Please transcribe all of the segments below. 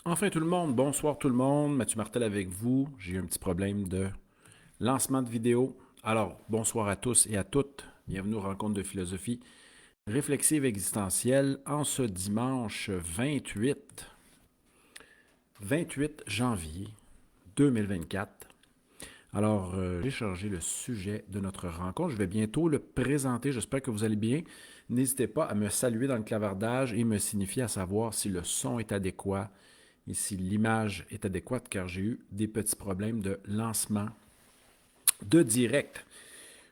Enfin tout le monde, bonsoir tout le monde, Mathieu Martel avec vous. J'ai eu un petit problème de lancement de vidéo. Alors, bonsoir à tous et à toutes. Bienvenue aux rencontres de philosophie réflexive existentielle en ce dimanche 28 janvier 2024. Alors, j'ai changé le sujet de notre rencontre. Je vais bientôt le présenter. J'espère que vous allez bien. N'hésitez pas à me saluer dans le clavardage et me signifier à savoir si le son est adéquat et si l'image est adéquate, car j'ai eu des petits problèmes de lancement de direct.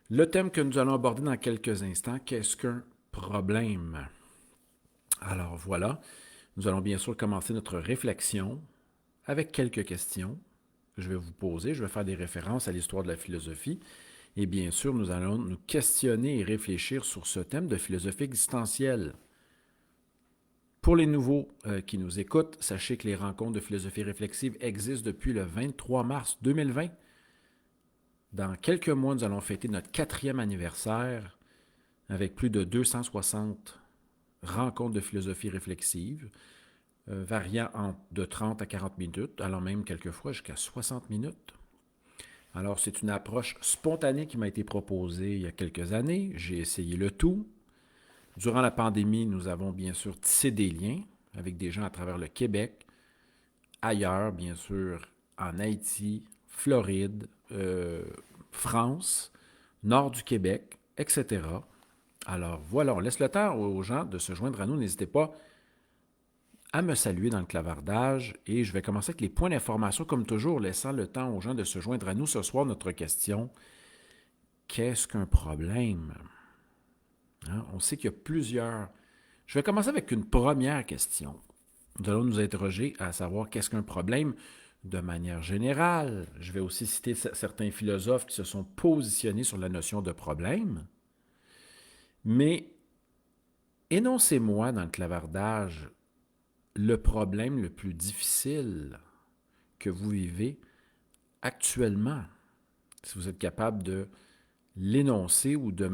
Le thème que nous allons aborder dans quelques instants, qu'est-ce qu'un problème? Alors voilà, nous allons bien sûr commencer notre réflexion avec quelques questions que je vais vous poser. Je vais faire des références à l'histoire de la philosophie. Et bien sûr, nous allons nous questionner et réfléchir sur ce thème de philosophie existentielle. Pour les nouveaux qui nous écoutent, sachez que les rencontres de philosophie réflexive existent depuis le 23 mars 2020. Dans quelques mois, nous allons fêter notre 4e anniversaire avec plus de 260 rencontres de philosophie réflexive, variant de 30 à 40 minutes, allant même quelquefois jusqu'à 60 minutes. Alors, c'est une approche spontanée qui m'a été proposée il y a quelques années. J'ai essayé le tout. Durant la pandémie, nous avons bien sûr tissé des liens avec des gens à travers le Québec, ailleurs, bien sûr, en Haïti, Floride, France, nord du Québec, etc. Alors voilà, on laisse le temps aux gens de se joindre à nous. N'hésitez pas à me saluer dans le clavardage et je vais commencer avec les points d'information, comme toujours, laissant le temps aux gens de se joindre à nous. Ce soir, notre question, qu'est-ce qu'un problème? Hein? On sait qu'il y a plusieurs. Je vais commencer avec une première question. Nous allons nous interroger à savoir qu'est-ce qu'un problème de manière générale. Je vais aussi citer certains philosophes qui se sont positionnés sur la notion de problème. Mais énoncez-moi dans le clavardage le problème le plus difficile que vous vivez actuellement. Si vous êtes capable de l'énoncer ou de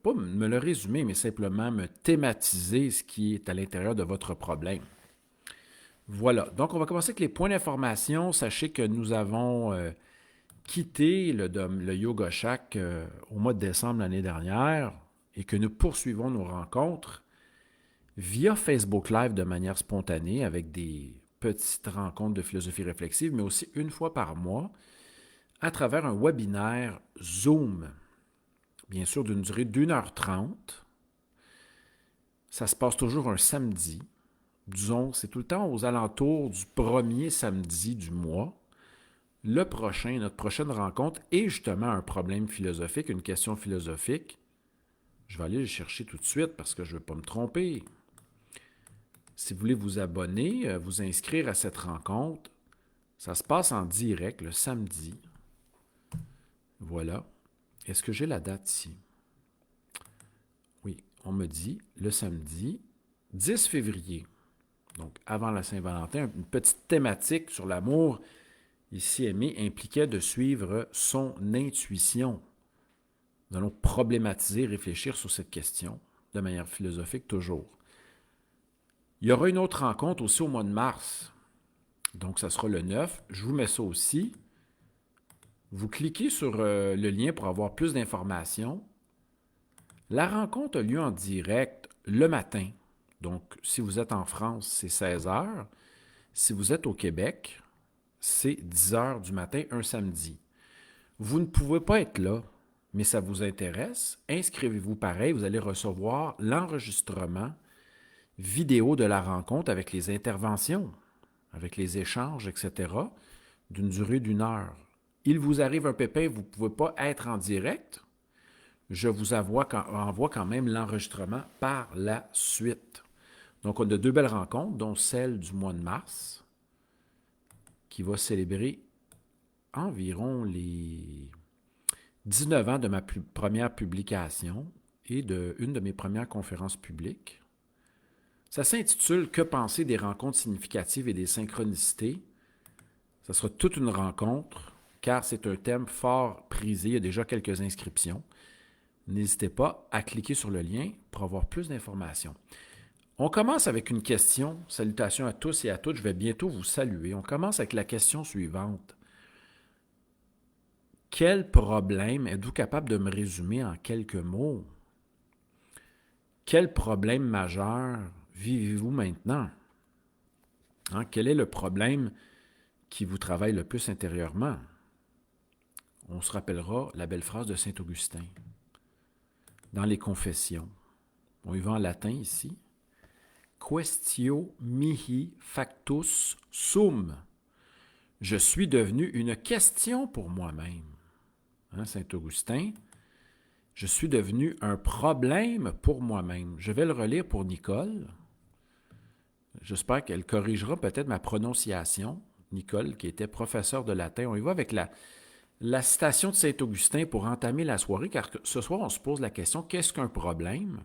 pas me le résumer, mais simplement me thématiser ce qui est à l'intérieur de votre problème. Voilà, donc on va commencer avec les points d'information. Sachez que nous avons quitté le Yoga Shack au mois de décembre l'année dernière et que nous poursuivons nos rencontres via Facebook Live de manière spontanée avec des petites rencontres de philosophie réflexive, mais aussi une fois par mois à travers un webinaire Zoom, bien sûr d'une durée d'1h30. Ça se passe toujours un samedi. Disons, c'est tout le temps aux alentours du premier samedi du mois. Notre prochaine rencontre est justement un problème philosophique, une question philosophique. Je vais aller le chercher tout de suite parce que je ne veux pas me tromper. Si vous voulez vous abonner, vous inscrire à cette rencontre, ça se passe en direct le samedi. Voilà. Est-ce que j'ai la date ici? Oui, on me dit le samedi 10 février. Donc, avant la Saint-Valentin, une petite thématique sur l'amour ici aimé impliquait de suivre son intuition. Nous allons problématiser, réfléchir sur cette question de manière philosophique toujours. Il y aura une autre rencontre aussi au mois de mars. Donc, ça sera le 9. Je vous mets ça aussi. Vous cliquez sur le lien pour avoir plus d'informations. La rencontre a lieu en direct le matin. Donc, si vous êtes en France, c'est 16 heures. Si vous êtes au Québec, c'est 10 heures du matin un samedi. Vous ne pouvez pas être là, mais ça vous intéresse. Inscrivez-vous pareil, vous allez recevoir l'enregistrement vidéo de la rencontre avec les interventions, avec les échanges, etc., d'une durée d'1 heure. Il vous arrive un pépin, vous ne pouvez pas être en direct. Je vous envoie quand même l'enregistrement par la suite. Donc, on a 2 belles rencontres, dont celle du mois de mars, qui va célébrer environ les 19 ans de ma première publication et une de mes premières conférences publiques. Ça s'intitule « Que penser des rencontres significatives et des synchronicités ». Ça sera toute une rencontre, car c'est un thème fort prisé. Il y a déjà quelques inscriptions. N'hésitez pas à cliquer sur le lien pour avoir plus d'informations. On commence avec une question. Salutations à tous et à toutes. Je vais bientôt vous saluer. On commence avec la question suivante. Quel problème êtes-vous capable de me résumer en quelques mots? Quel problème majeur vivez-vous maintenant? Hein, quel est le problème qui vous travaille le plus intérieurement? On se rappellera la belle phrase de Saint-Augustin dans les Confessions. On y va en latin ici. Quaestio mihi factus sum. Je suis devenu une question pour moi-même. Hein, Saint-Augustin, je suis devenu un problème pour moi-même. Je vais le relire pour Nicole. J'espère qu'elle corrigera peut-être ma prononciation. Nicole, qui était professeure de latin. On y va avec la citation de Saint-Augustin pour entamer la soirée, car ce soir, on se pose la question, qu'est-ce qu'un problème?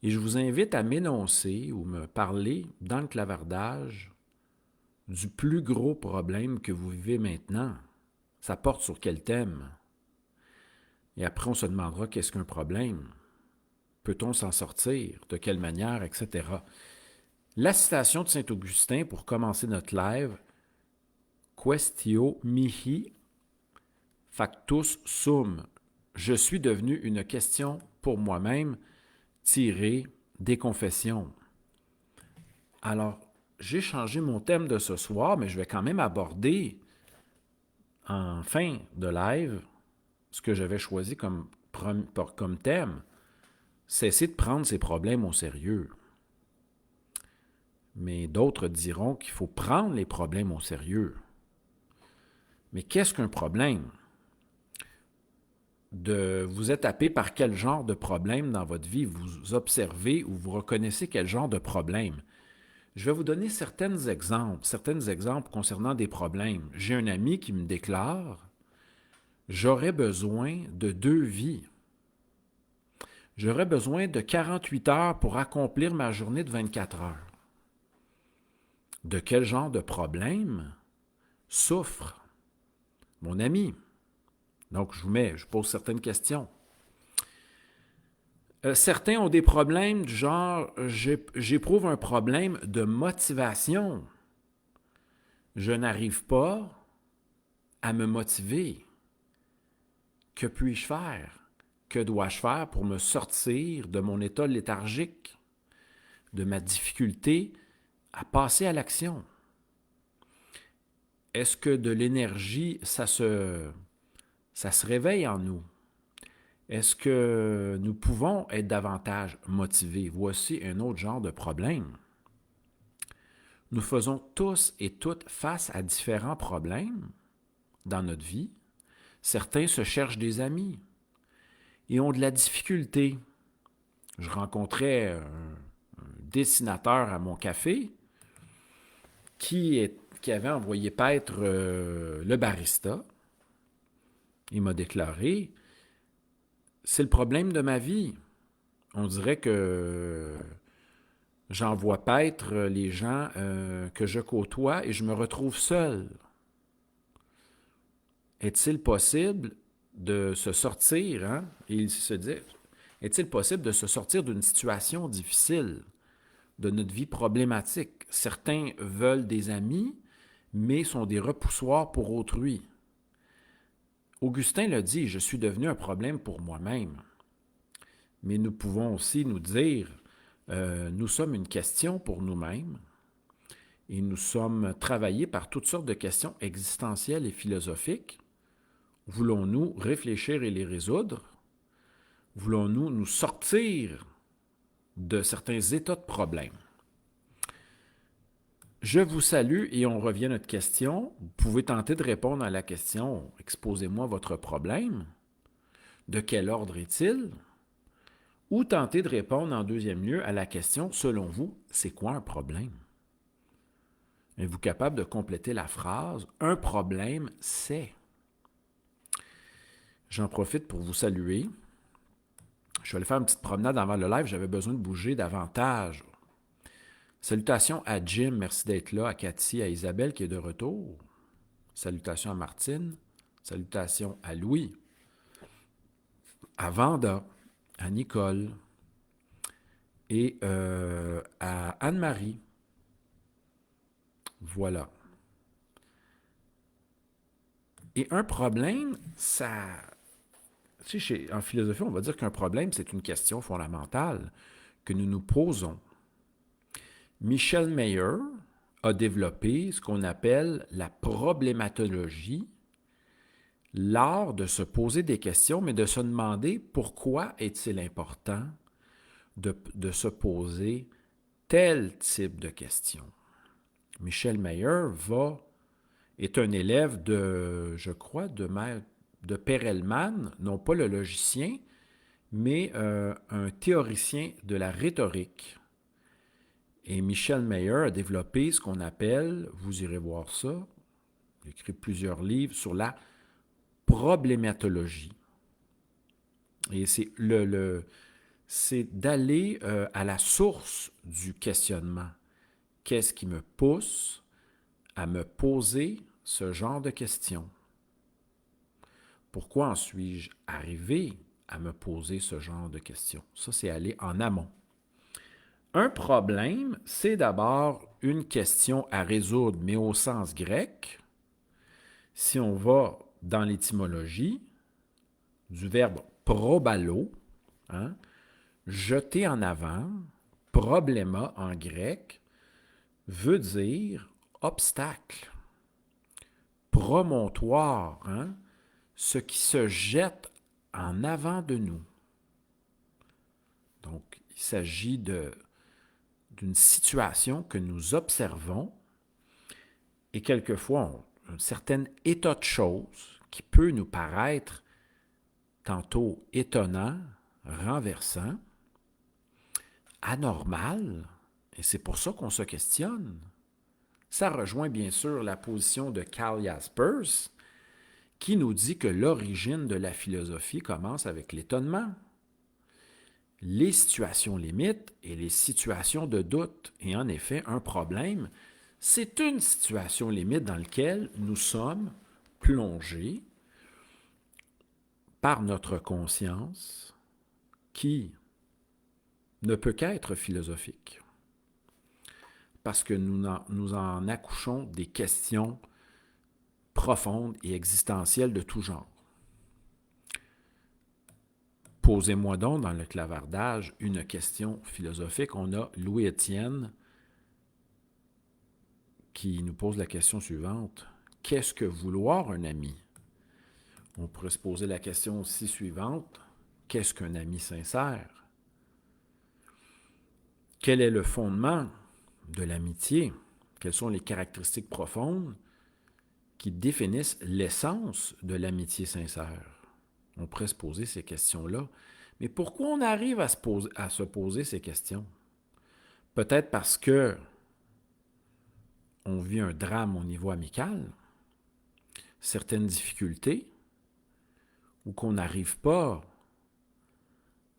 Et je vous invite à m'énoncer ou me parler dans le clavardage du plus gros problème que vous vivez maintenant. Ça porte sur quel thème? Et après, on se demandera qu'est-ce qu'un problème? Peut-on s'en sortir? De quelle manière? Etc. La citation de Saint-Augustin pour commencer notre live. Quaestio mihi factus sum. Je suis devenu une question pour moi-même, tirée des Confessions. Alors, j'ai changé mon thème de ce soir, mais je vais quand même aborder en fin de live ce que j'avais choisi comme thème. Cesser de prendre ses problèmes au sérieux. Mais d'autres diront qu'il faut prendre les problèmes au sérieux. Mais qu'est-ce qu'un problème? Vous êtes happé par quel genre de problème dans votre vie? Vous observez ou vous reconnaissez quel genre de problème? Je vais vous donner certains exemples concernant des problèmes. J'ai un ami qui me déclare « J'aurais besoin de 2 vies. J'aurais besoin de 48 heures pour accomplir ma journée de 24 heures. » De quel genre de problème souffre mon ami? Donc, je pose certaines questions. Certains ont des problèmes du genre, j'éprouve un problème de motivation. Je n'arrive pas à me motiver. Que puis-je faire? Que dois-je faire pour me sortir de mon état léthargique, de ma difficulté à passer à l'action? Est-ce que de l'énergie, ça se réveille en nous? Est-ce que nous pouvons être davantage motivés? Voici un autre genre de problème. Nous faisons tous et toutes face à différents problèmes dans notre vie. Certains se cherchent des amis et ont de la difficulté. Je rencontrais un dessinateur à mon café qui avait envoyé paître le barista. Il m'a déclaré « C'est le problème de ma vie. On dirait que j'envoie paître les gens que je côtoie et je me retrouve seul. Est-il possible de se sortir, hein? » Et il se dit, est-il possible de se sortir d'une situation difficile, de notre vie problématique? Certains veulent des amis, mais sont des repoussoirs pour autrui. Augustin l'a dit, je suis devenu un problème pour moi-même. Mais nous pouvons aussi nous dire, nous sommes une question pour nous-mêmes et nous sommes travaillés par toutes sortes de questions existentielles et philosophiques. Voulons-nous réfléchir et les résoudre? Voulons-nous nous sortir de certains états de problème? Je vous salue et on revient à notre question. Vous pouvez tenter de répondre à la question « Exposez-moi votre problème. De quel ordre est-il? » Ou tenter de répondre en deuxième lieu à la question « Selon vous, c'est quoi un problème? » Êtes-vous capable de compléter la phrase « Un problème, c'est... » J'en profite pour vous saluer. Je vais aller faire une petite promenade avant le live. J'avais besoin de bouger davantage. Salutations à Jim, merci d'être là, à Cathy, à Isabelle qui est de retour. Salutations à Martine. Salutations à Louis, à Vanda, à Nicole, et à Anne-Marie. Voilà. Et un problème, ça... Tu sais, en philosophie, on va dire qu'un problème, c'est une question fondamentale que nous nous posons. Michel Mayer a développé ce qu'on appelle la problématologie, l'art de se poser des questions, mais de se demander pourquoi est-il important de se poser tel type de questions. Michel Mayer est un élève de, je crois, de Perelman, non pas le logicien, mais un théoricien de la rhétorique. Et Michel Mayer a développé ce qu'on appelle, vous irez voir ça, il a écrit plusieurs livres sur la problématologie. Et c'est d'aller à la source du questionnement. Qu'est-ce qui me pousse à me poser ce genre de questions? Pourquoi en suis-je arrivé à me poser ce genre de questions? Ça, c'est aller en amont. Un problème, c'est d'abord une question à résoudre, mais au sens grec. Si on va dans l'étymologie du verbe probalo, hein, jeter en avant, probléma en grec, veut dire obstacle, promontoire, hein, ce qui se jette en avant de nous. Donc, il s'agit d'une situation que nous observons et quelquefois un certain état de choses qui peut nous paraître tantôt étonnant, renversant, anormal, et c'est pour ça qu'on se questionne. Ça rejoint bien sûr la position de Karl Jaspers, qui nous dit que l'origine de la philosophie commence avec l'étonnement. Les situations limites et les situations de doute. Et en effet, un problème, c'est une situation limite dans laquelle nous sommes plongés par notre conscience qui ne peut qu'être philosophique. Parce que nous en accouchons des questions profondes et existentielles de tout genre. Posez-moi donc dans le clavardage une question philosophique. On a Louis Étienne qui nous pose la question suivante. Qu'est-ce que vouloir un ami? On pourrait se poser la question aussi suivante. Qu'est-ce qu'un ami sincère? Quel est le fondement de l'amitié? Quelles sont les caractéristiques profondes qui définissent l'essence de l'amitié sincère? On pourrait se poser ces questions-là. Mais pourquoi on arrive à se poser ces questions? Peut-être parce que on vit un drame au niveau amical, certaines difficultés, ou qu'on n'arrive pas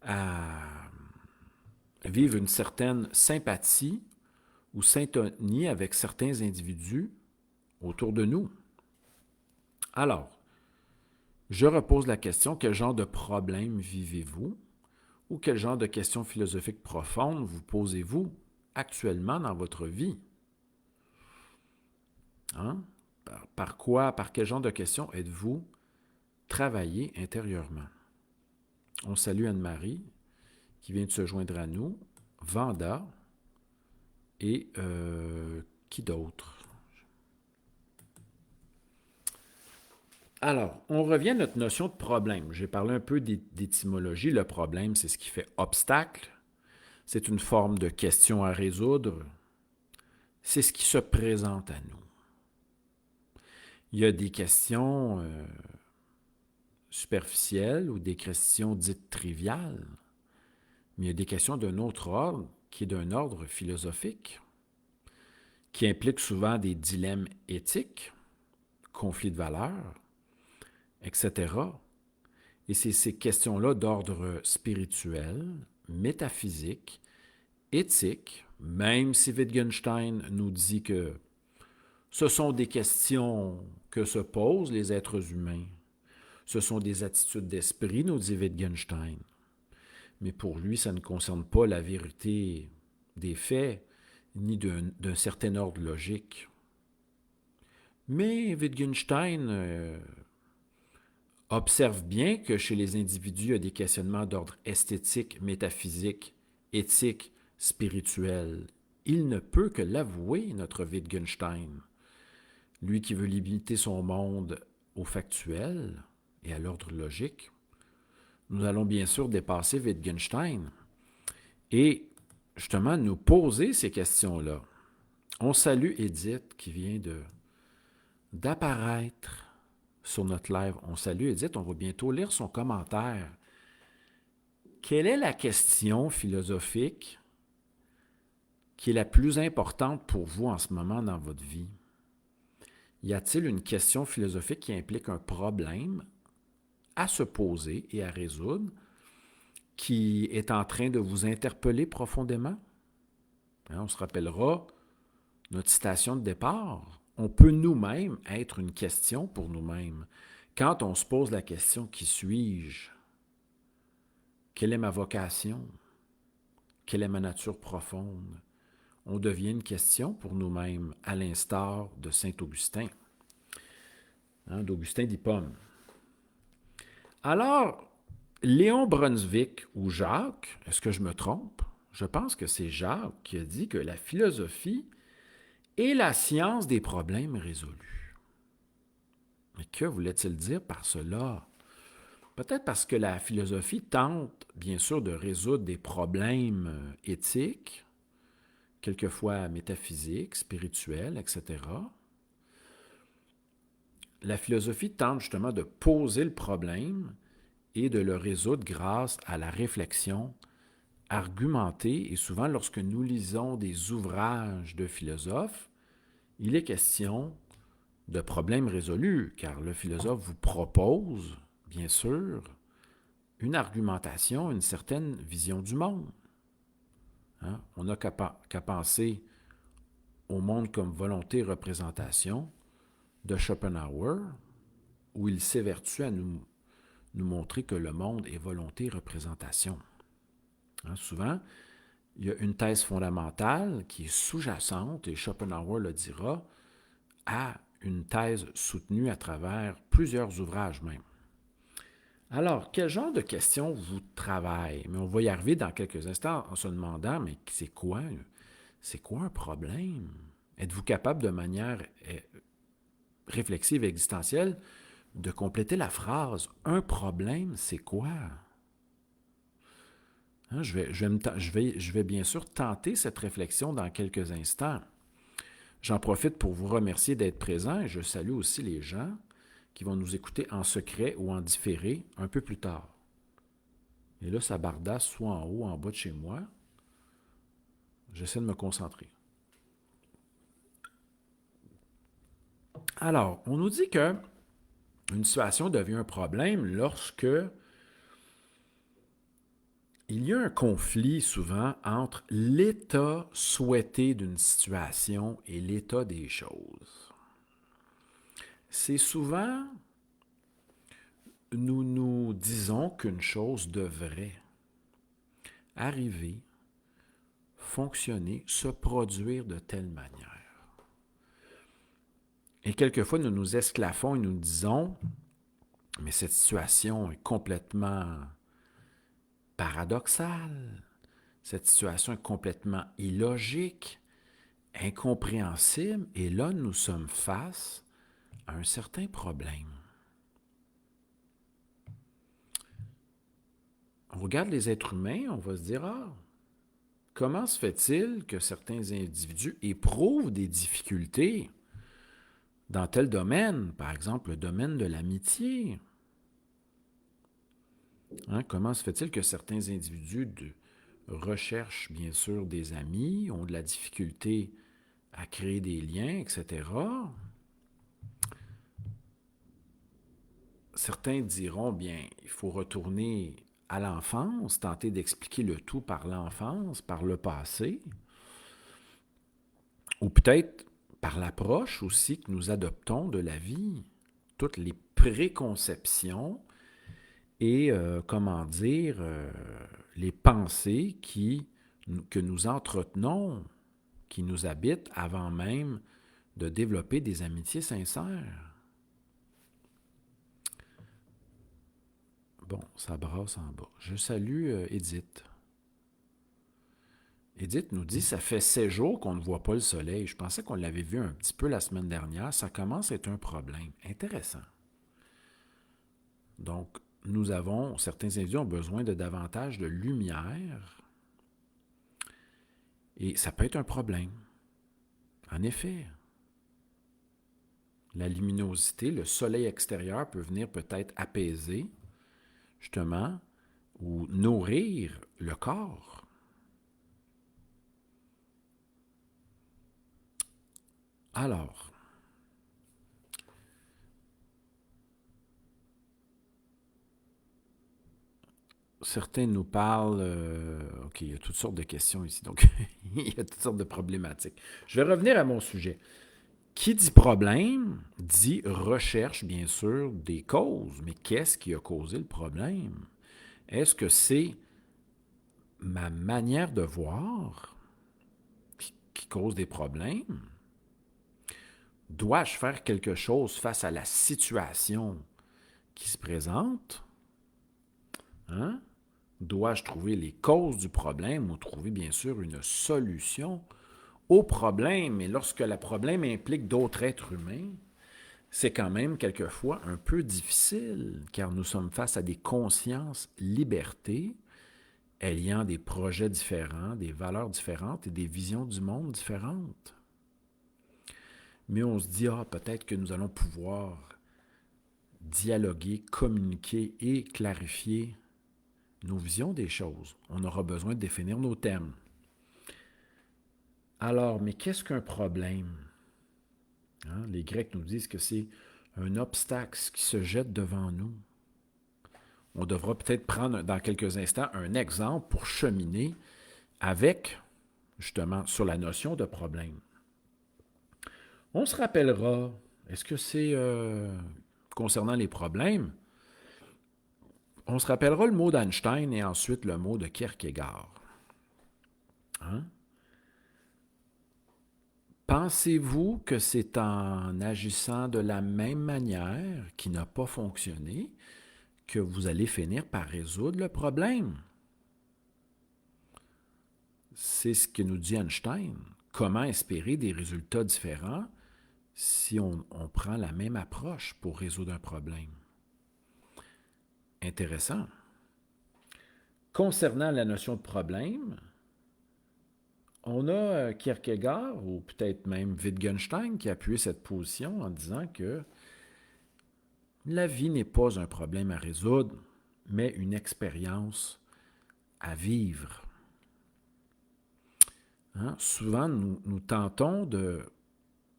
à vivre une certaine sympathie ou syntonie avec certains individus autour de nous. Alors, je repose la question, quel genre de problème vivez-vous ou quel genre de questions philosophiques profondes vous posez-vous actuellement dans votre vie? Hein? Par quel genre de questions êtes-vous travaillé intérieurement? On salue Anne-Marie qui vient de se joindre à nous, Vanda et qui d'autre? Alors, on revient à notre notion de problème. J'ai parlé un peu d'étymologie. Le problème, c'est ce qui fait obstacle. C'est une forme de question à résoudre. C'est ce qui se présente à nous. Il y a des questions superficielles ou des questions dites triviales, mais il y a des questions d'un autre ordre, qui est d'un ordre philosophique, qui implique souvent des dilemmes éthiques, conflits de valeurs, etc. Et c'est ces questions-là d'ordre spirituel, métaphysique, éthique, même si Wittgenstein nous dit que ce sont des questions que se posent les êtres humains. Ce sont des attitudes d'esprit, nous dit Wittgenstein. mais pour lui, ça ne concerne pas la vérité des faits, ni d'un certain ordre logique. Mais Wittgenstein observe bien que chez les individus, il y a des questionnements d'ordre esthétique, métaphysique, éthique, spirituel. Il ne peut que l'avouer, notre Wittgenstein. Lui qui veut limiter son monde au factuel et à l'ordre logique. Nous allons bien sûr dépasser Wittgenstein et justement nous poser ces questions-là. On salue Edith qui vient d'apparaître sur notre live. On salue Edith, on va bientôt lire son commentaire. Quelle est la question philosophique qui est la plus importante pour vous en ce moment dans votre vie? Y a-t-il une question philosophique qui implique un problème à se poser et à résoudre qui est en train de vous interpeller profondément? On se rappellera notre citation de départ. On peut nous-mêmes être une question pour nous-mêmes. Quand on se pose la question « Qui suis-je? Quelle est ma vocation? Quelle est ma nature profonde? » On devient une question pour nous-mêmes, à l'instar de saint Augustin, d'Augustin d'Hippone. Alors, Léon Brunswick ou Jacques, est-ce que je me trompe? Je pense que c'est Jacques qui a dit que la philosophie est la science des problèmes résolus. Mais que voulait-il dire par cela? Peut-être parce que la philosophie tente, bien sûr, de résoudre des problèmes éthiques, quelquefois métaphysiques, spirituels, etc. La philosophie tente justement de poser le problème et de le résoudre grâce à la réflexion argumentée. Et souvent, lorsque nous lisons des ouvrages de philosophes, il est question de problèmes résolus, car le philosophe vous propose, bien sûr, une argumentation, une certaine vision du monde. On n'a qu'à penser au monde comme volonté et représentation de Schopenhauer, où il s'évertue à nous montrer que le monde est volonté et représentation. Souvent, il y a une thèse fondamentale qui est sous-jacente, et Schopenhauer le dira, à une thèse soutenue à travers plusieurs ouvrages même. Alors, quel genre de questions vous travaillez? Mais on va y arriver dans quelques instants en se demandant, mais c'est quoi un problème? Êtes-vous capable de manière réflexive et existentielle de compléter la phrase « Un problème, c'est quoi? » Je vais bien sûr tenter cette réflexion dans quelques instants. J'en profite pour vous remercier d'être présent et je salue aussi les gens qui vont nous écouter en secret ou en différé un peu plus tard. Et là, ça bardasse soit en haut, en bas de chez moi. J'essaie de me concentrer. Alors, on nous dit que une situation devient un problème lorsque il y a un conflit souvent entre l'état souhaité d'une situation et l'état des choses. C'est souvent, nous disons qu'une chose devrait arriver, fonctionner, se produire de telle manière. Et quelquefois, nous nous esclaffons et nous disons, mais cette situation est complètement paradoxale, cette situation est complètement illogique, incompréhensible, et là, nous sommes face à un certain problème. On regarde les êtres humains, on va se dire, comment se fait-il que certains individus éprouvent des difficultés dans tel domaine, par exemple le domaine de l'amitié? Comment se fait-il que certains individus recherchent bien sûr des amis, ont de la difficulté à créer des liens, etc. Certains diront, bien, il faut retourner à l'enfance, tenter d'expliquer le tout par l'enfance, par le passé, ou peut-être par l'approche aussi que nous adoptons de la vie, toutes les préconceptions et, comment dire, les pensées que nous entretenons, qui nous habitent avant même de développer des amitiés sincères. Bon, ça brasse en bas. Je salue Edith. Edith nous dit, ça fait 16 jours qu'on ne voit pas le soleil. Je pensais qu'on l'avait vu un petit peu la semaine dernière. Ça commence à être un problème. Intéressant. Donc, certains individus ont besoin de davantage de lumière et ça peut être un problème. En effet, la luminosité, le soleil extérieur peut venir peut-être apaiser, justement, ou nourrir le corps. Alors, certains nous parlent, OK, il y a toutes sortes de questions ici, donc il y a toutes sortes de problématiques. Je vais revenir à mon sujet. Qui dit problème dit recherche, bien sûr, des causes. Mais qu'est-ce qui a causé le problème? Est-ce que c'est ma manière de voir qui cause des problèmes? Dois-je faire quelque chose face à la situation qui se présente? Hein? Dois-je trouver les causes du problème ou trouver, bien sûr, une solution au problème? Et lorsque le problème implique d'autres êtres humains, c'est quand même quelquefois un peu difficile, car nous sommes face à des consciences libertés, ayant des projets différents, des valeurs différentes et des visions du monde différentes. Mais on se dit, peut-être que nous allons pouvoir dialoguer, communiquer et clarifier nos visions des choses. On aura besoin de définir nos thèmes. Alors, mais qu'est-ce qu'un problème? Hein? Les Grecs nous disent que c'est un obstacle qui se jette devant nous. On devra peut-être prendre dans quelques instants un exemple pour cheminer avec, justement, sur la notion de problème. On se rappellera, est-ce que c'est concernant les problèmes? On se rappellera le mot d'Einstein et ensuite le mot de Kierkegaard. Hein? Pensez-vous que c'est en agissant de la même manière qui n'a pas fonctionné que vous allez finir par résoudre le problème? C'est ce que nous dit Einstein. Comment espérer des résultats différents si on prend la même approche pour résoudre un problème? Intéressant. Concernant la notion de problème, on a Kierkegaard, ou peut-être même Wittgenstein, qui a appuyé cette position en disant que la vie n'est pas un problème à résoudre, mais une expérience à vivre. Hein? Souvent, nous tentons de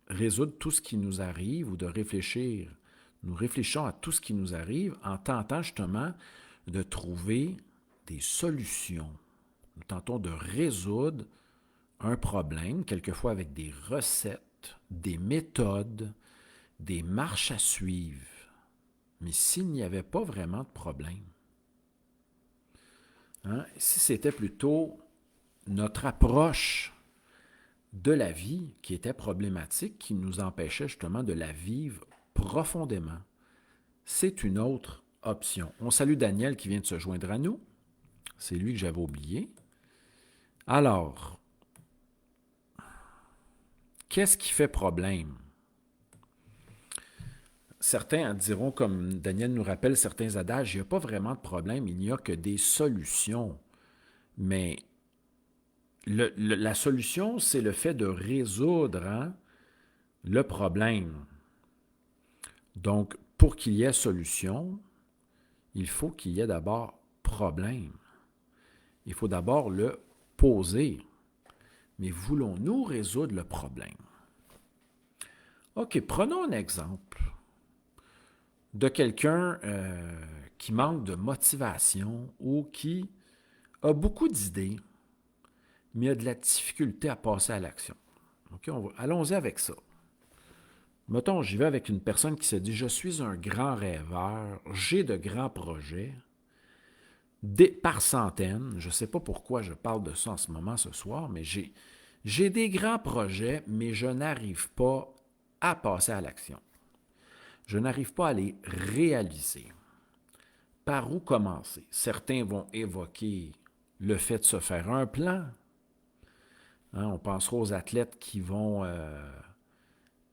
résoudre tout ce qui nous arrive ou de réfléchir. Nous réfléchissons à tout ce qui nous arrive en tentant justement de trouver des solutions. Nous tentons de résoudre un problème, quelquefois avec des recettes, des méthodes, des marches à suivre. Mais s'il n'y avait pas vraiment de problème, hein, si c'était plutôt notre approche de la vie qui était problématique, qui nous empêchait justement de la vivre profondément, c'est une autre option. On salue Daniel qui vient de se joindre à nous. C'est lui que j'avais oublié. Alors, qu'est-ce qui fait problème? Certains en diront, comme Daniel nous rappelle certains adages, il n'y a pas vraiment de problème, il n'y a que des solutions. Mais la solution, c'est le fait de résoudre le problème. Donc, pour qu'il y ait solution, il faut qu'il y ait d'abord problème. Il faut d'abord le poser. Mais voulons-nous résoudre le problème? OK, prenons un exemple de quelqu'un qui manque de motivation ou qui a beaucoup d'idées, mais a de la difficulté à passer à l'action. OK, allons-y avec ça. Mettons, j'y vais avec une personne qui se dit « Je suis un grand rêveur, j'ai de grands projets. par centaines. Je ne sais pas pourquoi je parle de ça en ce moment, ce soir, mais j'ai des grands projets, mais je n'arrive pas à passer à l'action. Je n'arrive pas à les réaliser. Par où commencer? Certains vont évoquer le fait de se faire un plan. Hein, on pensera aux athlètes qui vont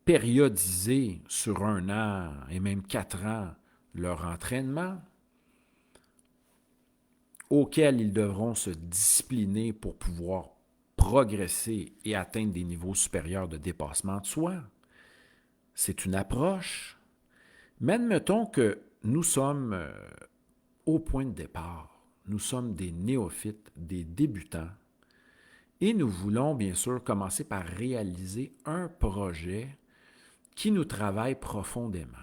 périodiser sur 1 an et même 4 ans leur entraînement, auquel ils devront se discipliner pour pouvoir progresser et atteindre des niveaux supérieurs de dépassement de soi. C'est une approche. Mais admettons que nous sommes au point de départ. Nous sommes des néophytes, des débutants, et nous voulons bien sûr commencer par réaliser un projet qui nous travaille profondément.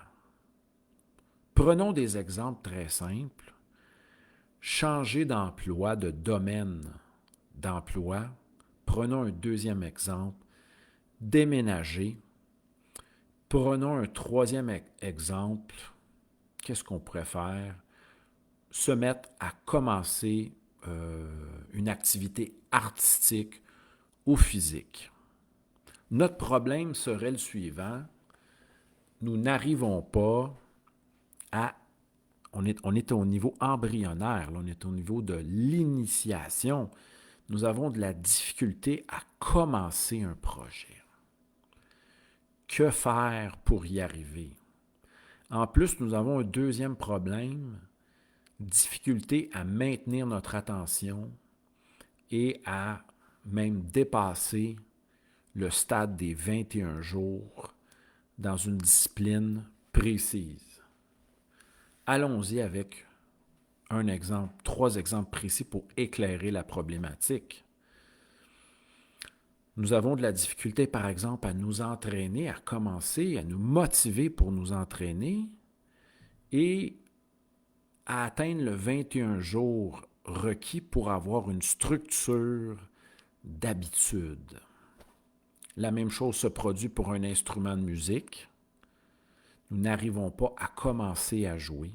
Prenons des exemples très simples. Changer d'emploi, de domaine d'emploi. Prenons un deuxième exemple. Déménager. Prenons un troisième exemple. Qu'est-ce qu'on pourrait faire? Se mettre à commencer une activité artistique ou physique. Notre problème serait le suivant. Nous n'arrivons pas à... On est au niveau embryonnaire, là, on est au niveau de l'initiation. Nous avons de la difficulté à commencer un projet. Que faire pour y arriver? En plus, nous avons un deuxième problème, difficulté à maintenir notre attention et à même dépasser le stade des 21 jours dans une discipline précise. Allons-y avec un exemple, 3 exemples précis pour éclairer la problématique. Nous avons de la difficulté, par exemple, à nous entraîner, à commencer, à nous motiver pour nous entraîner et à atteindre le 21 jours requis pour avoir une structure d'habitude. La même chose se produit pour un instrument de musique. Nous n'arrivons pas à commencer à jouer.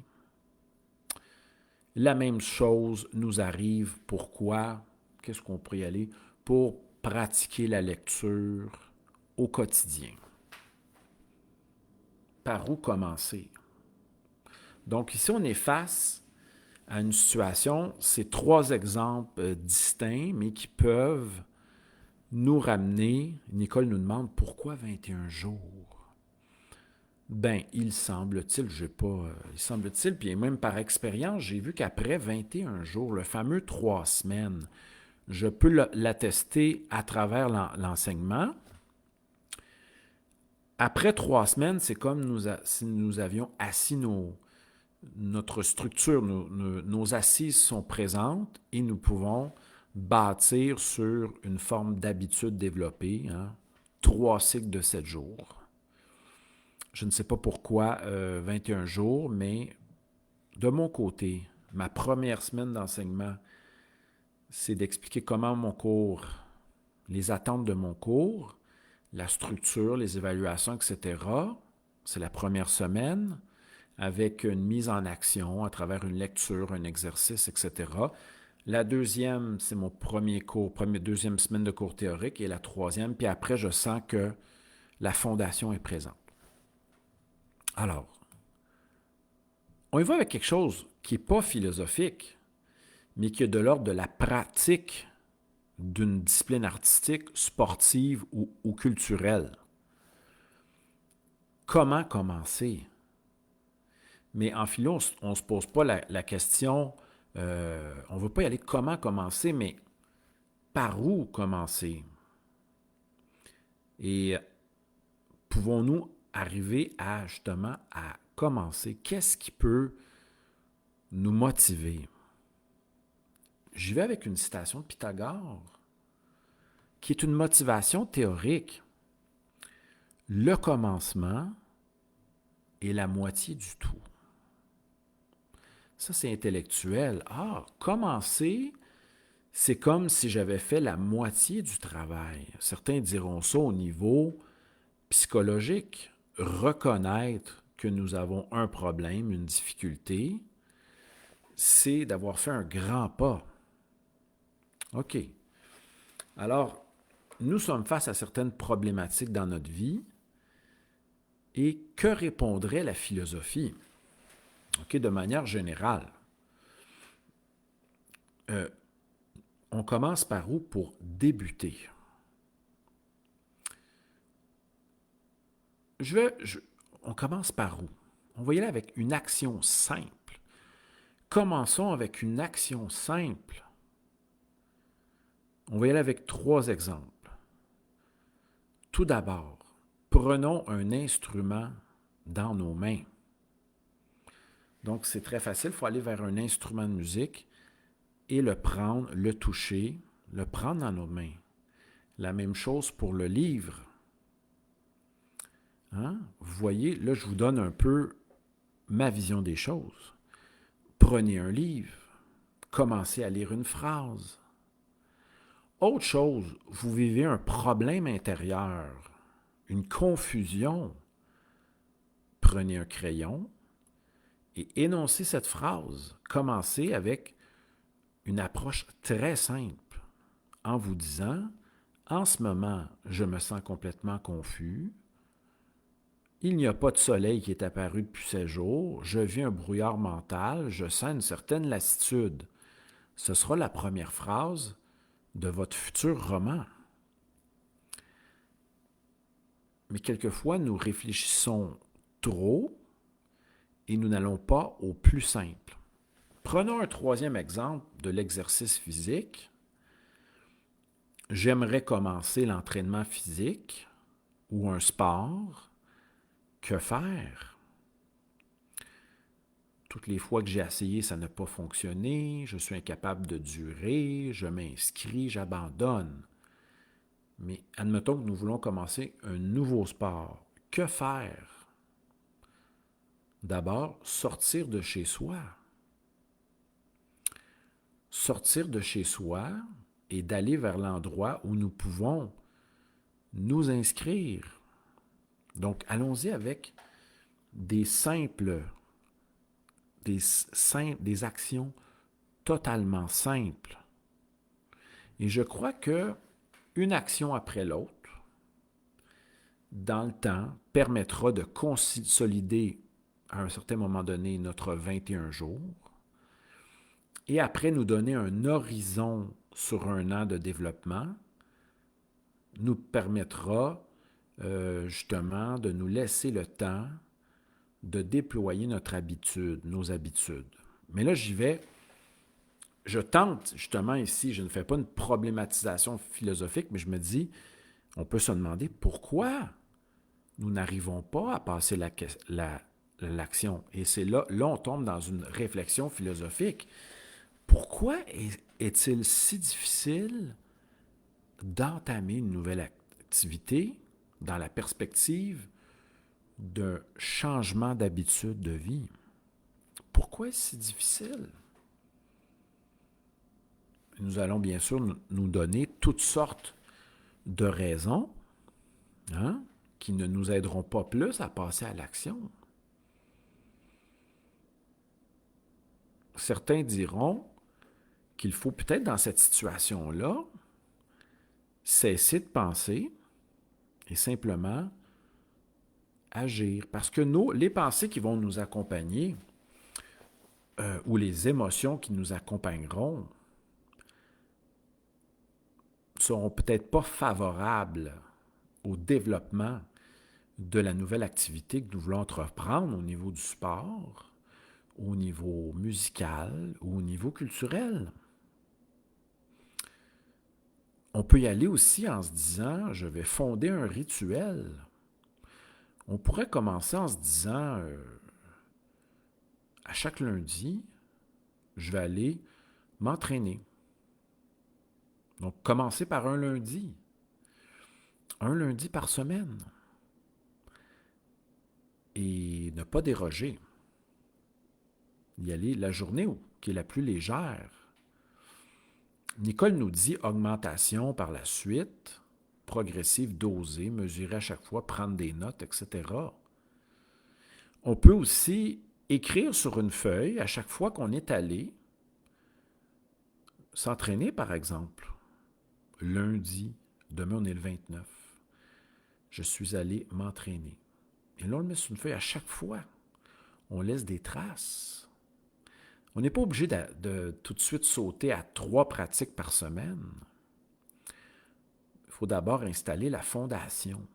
La même chose nous arrive. Pourquoi? Qu'est-ce qu'on pourrait y aller? Pour pratiquer la lecture au quotidien. Par où commencer? Donc ici, on est face à une situation, c'est 3 exemples distincts, mais qui peuvent nous ramener. Nicole nous demande pourquoi 21 jours? Ben, il semble-t-il, il semble-t-il, puis même par expérience, j'ai vu qu'après 21 jours, le fameux 3 semaines, je peux l'attester à travers l'enseignement. Après 3 semaines, c'est comme si nous avions assis notre structure, nos assises sont présentes et nous pouvons bâtir sur une forme d'habitude développée, 3 cycles de 7 jours. Je ne sais pas pourquoi 21 jours, mais de mon côté, ma première semaine d'enseignement, c'est d'expliquer comment mon cours, les attentes de mon cours, la structure, les évaluations, etc. C'est la première semaine, avec une mise en action à travers une lecture, un exercice, etc. La deuxième, c'est mon premier cours, deuxième semaine de cours théorique, et la troisième, puis après, je sens que la fondation est présente. Alors, on y va avec quelque chose qui n'est pas philosophique, mais qui est de l'ordre de la pratique d'une discipline artistique, sportive ou culturelle. Comment commencer? Mais en philo, on ne se pose pas la question, on ne veut pas y aller comment commencer, mais par où commencer? Et pouvons-nous arriver à justement à commencer? Qu'est-ce qui peut nous motiver? J'y vais avec une citation de Pythagore, qui est une motivation théorique. Le commencement est la moitié du tout. Ça, c'est intellectuel. Ah, commencer, c'est comme si j'avais fait la moitié du travail. Certains diront ça au niveau psychologique. Reconnaître que nous avons un problème, une difficulté, c'est d'avoir fait un grand pas. OK. Alors, nous sommes face à certaines problématiques dans notre vie. Et que répondrait la philosophie? OK, de manière générale. On commence par où pour débuter? On commence par où? On va y aller avec une action simple. Commençons avec une action simple. On va y aller avec 3 exemples. Tout d'abord, prenons un instrument dans nos mains. Donc, c'est très facile, il faut aller vers un instrument de musique et le prendre, le toucher, le prendre dans nos mains. La même chose pour le livre. Hein? Vous voyez, là, je vous donne un peu ma vision des choses. Prenez un livre, commencez à lire une phrase. Autre chose, vous vivez un problème intérieur, une confusion. Prenez un crayon et énoncez cette phrase. Commencez avec une approche très simple en vous disant « En ce moment, je me sens complètement confus. Il n'y a pas de soleil qui est apparu depuis 16 jours. Je vis un brouillard mental. Je sens une certaine lassitude. » Ce sera la première phrase de votre futur roman. Mais quelquefois, nous réfléchissons trop et nous n'allons pas au plus simple. Prenons un 3e exemple de l'exercice physique. J'aimerais commencer l'entraînement physique ou un sport. Que faire? Toutes les fois que j'ai essayé, ça n'a pas fonctionné. Je suis incapable de durer. Je m'inscris, j'abandonne. Mais admettons que nous voulons commencer un nouveau sport. Que faire? D'abord, sortir de chez soi. Sortir de chez soi et d'aller vers l'endroit où nous pouvons nous inscrire. Donc, allons-y avec des actions totalement simples. Et je crois que une action après l'autre, dans le temps, permettra de consolider à un certain moment donné notre 21 jours et après nous donner un horizon sur 1 an de développement, nous permettra justement de nous laisser le temps de déployer nos habitudes. Mais là, j'y vais. Je tente justement ici, je ne fais pas une problématisation philosophique, mais je me dis, on peut se demander pourquoi nous n'arrivons pas à passer l'action. Et c'est là, on tombe dans une réflexion philosophique. Pourquoi est-il si difficile d'entamer une nouvelle activité dans la perspective d'un changement d'habitude de vie? Pourquoi est-ce si difficile? Nous allons bien sûr nous donner toutes sortes de raisons qui ne nous aideront pas plus à passer à l'action. Certains diront qu'il faut peut-être dans cette situation-là cesser de penser et simplement agir. Parce que les pensées qui vont nous accompagner ou les émotions qui nous accompagneront ne seront peut-être pas favorables au développement de la nouvelle activité que nous voulons entreprendre au niveau du sport, au niveau musical ou au niveau culturel. On peut y aller aussi en se disant, je vais fonder un rituel. On pourrait commencer en se disant, à chaque lundi, je vais aller m'entraîner. Donc, commencer par un lundi par semaine. Et ne pas déroger. Y aller la journée qui est la plus légère. Nicole nous dit augmentation par la suite, progressive, dosée, mesurer à chaque fois, prendre des notes, etc. On peut aussi écrire sur une feuille à chaque fois qu'on est allé s'entraîner, par exemple. Lundi, demain on est le 29, je suis allé m'entraîner. Et là, on le met sur une feuille à chaque fois. On laisse des traces. On n'est pas obligé de tout de suite sauter à 3 pratiques par semaine. Il faut d'abord installer la fondation.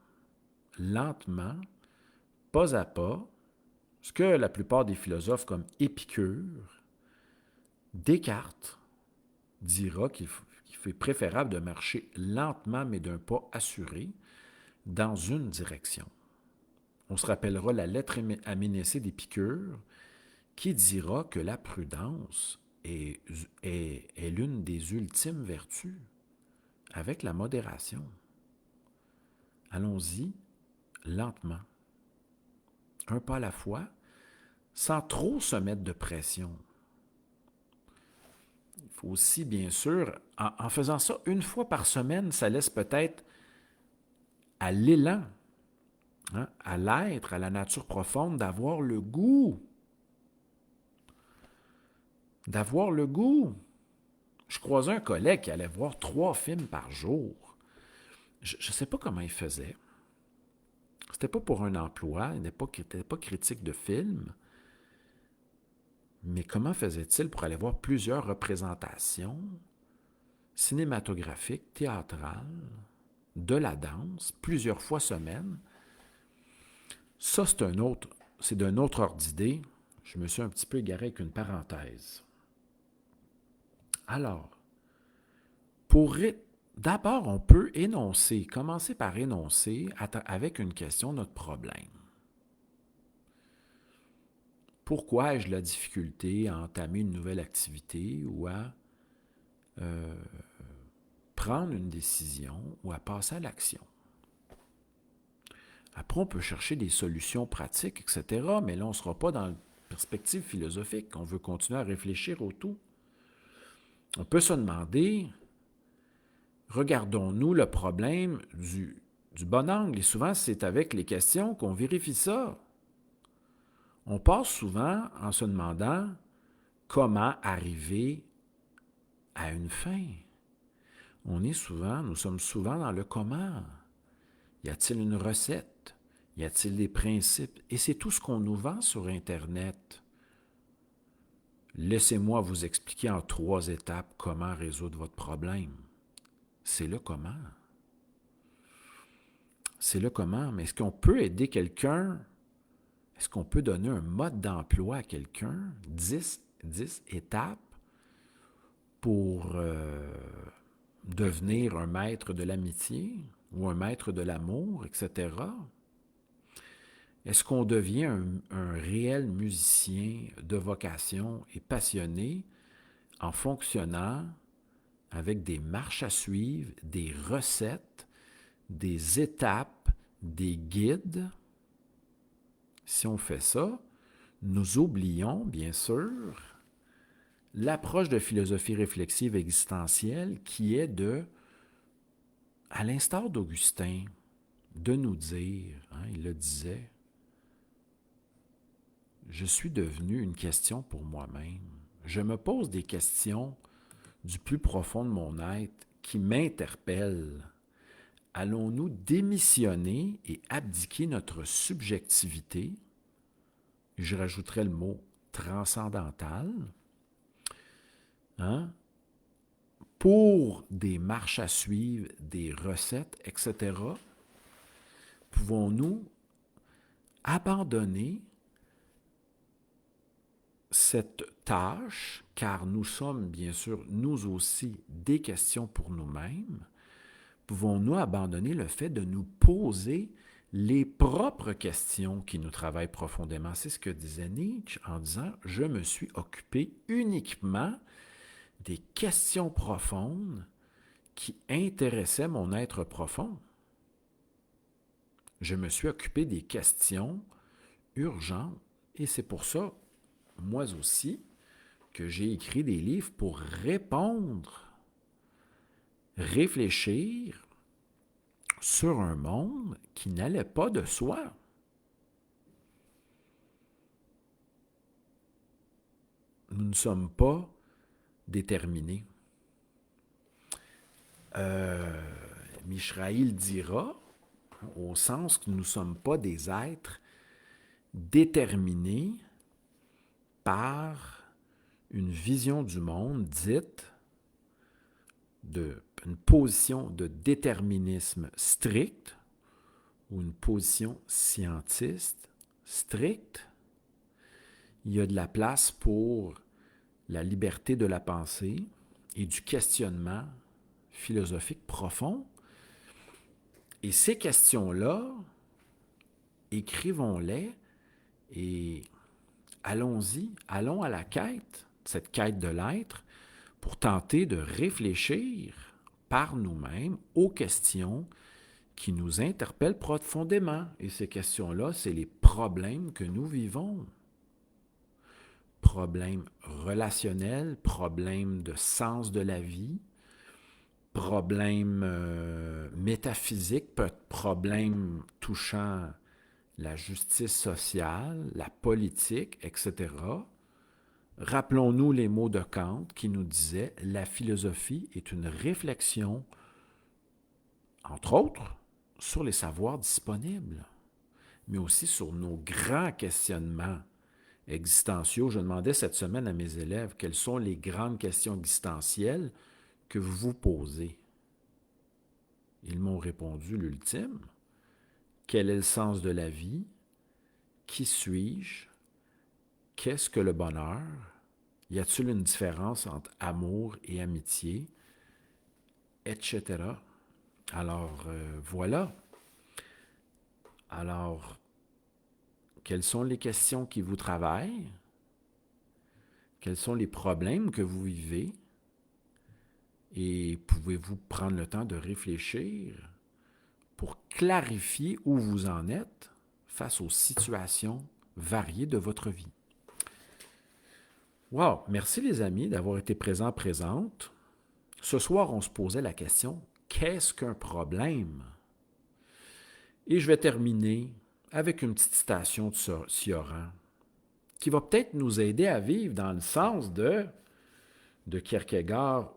Lentement, pas à pas, ce que la plupart des philosophes comme Épicure, Descartes, dira qu'il est préférable de marcher lentement mais d'un pas assuré dans une direction. On se rappellera la lettre à Ménécée d'Épicure qui dira que la prudence est l'une des ultimes vertus, avec la modération. Allons-y lentement, un pas à la fois, sans trop se mettre de pression. Il faut aussi, bien sûr, en faisant ça une fois par semaine, ça laisse peut-être à l'élan, à l'être, à la nature profonde, d'avoir le goût. D'avoir le goût. Je croisais un collègue qui allait voir 3 films par jour. Je ne sais pas comment il faisait. C'était pas pour un emploi, il n'était pas critique de films. Mais comment faisait-il pour aller voir plusieurs représentations cinématographiques, théâtrales, de la danse, plusieurs fois semaine? Ça, c'est d'un autre ordre d'idée. Je me suis un petit peu égaré avec une parenthèse. Alors, d'abord, on peut commencer par énoncer avec une question notre problème. Pourquoi ai-je la difficulté à entamer une nouvelle activité ou à prendre une décision ou à passer à l'action? Après, on peut chercher des solutions pratiques, etc., mais là, on ne sera pas dans la perspective philosophique. On veut continuer à réfléchir au tout. On peut se demander, regardons-nous le problème du bon angle? Et souvent, c'est avec les questions qu'on vérifie ça. On passe souvent en se demandant comment arriver à une fin. Nous sommes souvent dans le comment. Y a-t-il une recette? Y a-t-il des principes? Et c'est tout ce qu'on nous vend sur Internet. Laissez-moi vous expliquer en 3 étapes comment résoudre votre problème. C'est le comment. C'est le comment. Mais est-ce qu'on peut aider quelqu'un? Est-ce qu'on peut donner un mode d'emploi à quelqu'un? 10 étapes pour devenir un maître de l'amitié ou un maître de l'amour, etc. Est-ce qu'on devient un réel musicien de vocation et passionné en fonctionnant avec des marches à suivre, des recettes, des étapes, des guides? Si on fait ça, nous oublions, bien sûr, l'approche de philosophie réflexive existentielle qui est à l'instar d'Augustin, de nous dire, il le disait, je suis devenu une question pour moi-même. Je me pose des questions du plus profond de mon être qui m'interpellent. Allons-nous démissionner et abdiquer notre subjectivité? Je rajouterais le mot transcendantal, pour des marches à suivre, des recettes, etc. Pouvons-nous abandonner cette tâche, car nous sommes bien sûr, nous aussi, des questions pour nous-mêmes? Pouvons-nous abandonner le fait de nous poser les propres questions qui nous travaillent profondément? C'est ce que disait Nietzsche en disant « Je me suis occupé uniquement des questions profondes qui intéressaient mon être profond. Je me suis occupé des questions urgentes. Et c'est pour ça, moi aussi, que j'ai écrit des livres pour répondre, réfléchir sur un monde qui n'allait pas de soi. nous ne sommes pas déterminés. Mishraïl dira, au sens que nous ne sommes pas des êtres déterminés par une vision du monde dite une position de déterminisme strict ou une position scientiste stricte. Il y a de la place pour la liberté de la pensée et du questionnement philosophique profond. Et ces questions-là, écrivons-les et allons-y, allons à la quête, cette quête de l'être, pour tenter de réfléchir par nous-mêmes aux questions qui nous interpellent profondément. Et ces questions-là, c'est les problèmes que nous vivons. Problèmes relationnels, problèmes de sens de la vie, problèmes métaphysiques, problèmes touchant la justice sociale, la politique, etc. Rappelons-nous les mots de Kant qui nous disaient « La philosophie est une réflexion, entre autres, sur les savoirs disponibles, mais aussi sur nos grands questionnements existentiaux. » Je demandais cette semaine à mes élèves quelles sont les grandes questions existentielles que vous vous posez. Ils m'ont répondu l'ultime. Quel est le sens de la vie? Qui suis-je? Qu'est-ce que le bonheur? Y a-t-il une différence entre amour et amitié? Etc. Alors, voilà. Alors, quelles sont les questions qui vous travaillent? Quels sont les problèmes que vous vivez? Et pouvez-vous prendre le temps de réfléchir pour clarifier où vous en êtes face aux situations variées de votre vie? Wow! Merci les amis d'avoir été présentes. Ce soir, on se posait la question, qu'est-ce qu'un problème? Et je vais terminer avec une petite citation de Cioran qui va peut-être nous aider à vivre dans le sens de Kierkegaard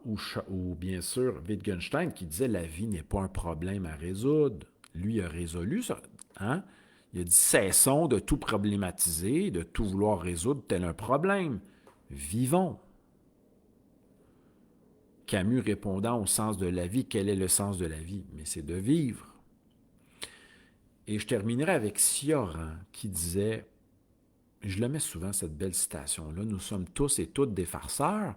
ou bien sûr Wittgenstein qui disait « La vie n'est pas un problème à résoudre ». Lui a résolu ça. Hein? Il a dit « Cessons de tout problématiser, de tout vouloir résoudre tel un problème. Vivons ». Camus répondant au sens de la vie, quel est le sens de la vie? Mais c'est de vivre. Et je terminerai avec Cioran qui disait, je le mets souvent cette belle citation-là, nous sommes tous et toutes des farceurs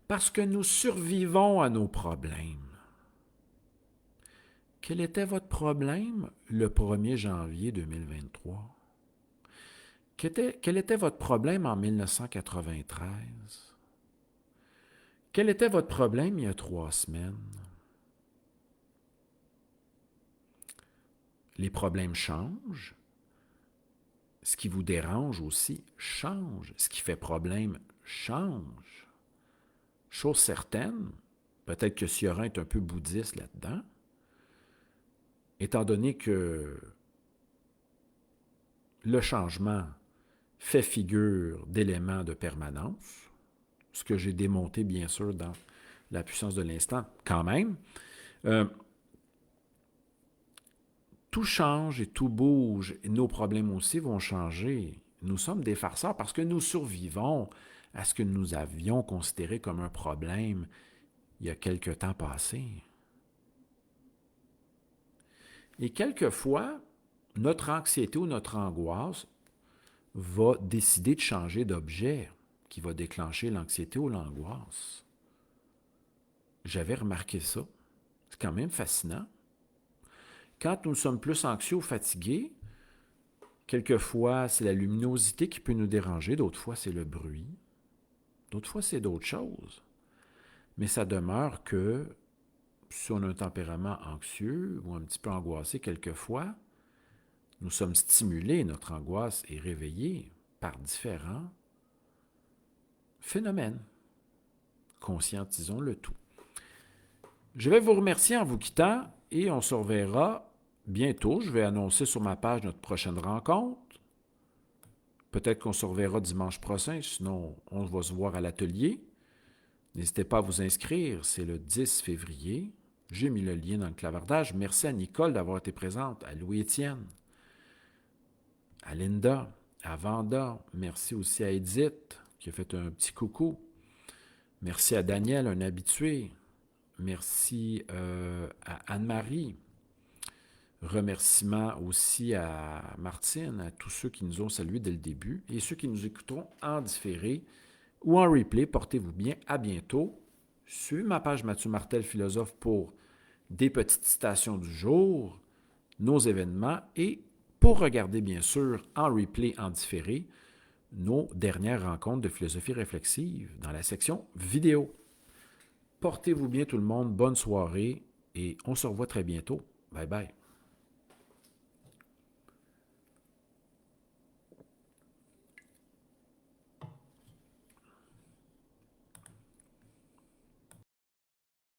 parce que nous survivons à nos problèmes. Quel était votre problème le 1er janvier 2023? Quel était votre problème en 1993? Quel était votre problème il y a 3 semaines? Les problèmes changent. Ce qui vous dérange aussi change. Ce qui fait problème change. Chose certaine, peut-être que Cioran est un peu bouddhiste là-dedans, étant donné que le changement fait figure d'élément de permanence, ce que j'ai démonté bien sûr dans La puissance de l'instant quand même, tout change et tout bouge, et nos problèmes aussi vont changer. Nous sommes des farceurs parce que nous survivons à ce que nous avions considéré comme un problème il y a quelque temps passé. Et quelquefois, notre anxiété ou notre angoisse va décider de changer d'objet qui va déclencher l'anxiété ou l'angoisse. J'avais remarqué ça. C'est quand même fascinant. Quand nous sommes plus anxieux ou fatigués, quelquefois, c'est la luminosité qui peut nous déranger, d'autres fois, c'est le bruit, d'autres fois, c'est d'autres choses. Mais ça demeure que si on a un tempérament anxieux ou un petit peu angoissé quelquefois, nous sommes stimulés, notre angoisse est réveillée par différents phénomènes. Conscientisons le tout. Je vais vous remercier en vous quittant et on se reverra bientôt. Je vais annoncer sur ma page notre prochaine rencontre. Peut-être qu'on se reverra dimanche prochain, sinon on va se voir à l'atelier. N'hésitez pas à vous inscrire, c'est le 10 février. J'ai mis le lien dans le clavardage. Merci à Nicole d'avoir été présente, à Louis-Étienne, à Linda, à Vanda. Merci aussi à Edith qui a fait un petit coucou. Merci à Daniel, un habitué. Merci à Anne-Marie. Remerciements aussi à Martine, à tous ceux qui nous ont salués dès le début et ceux qui nous écouteront en différé ou en replay. Portez-vous bien. À bientôt. Suivez ma page Mathieu Martel Philosophe pour des petites citations du jour, nos événements et pour regarder bien sûr en replay, en différé, nos dernières rencontres de philosophie réflexive dans la section vidéo. Portez-vous bien tout le monde, bonne soirée et on se revoit très bientôt. Bye bye.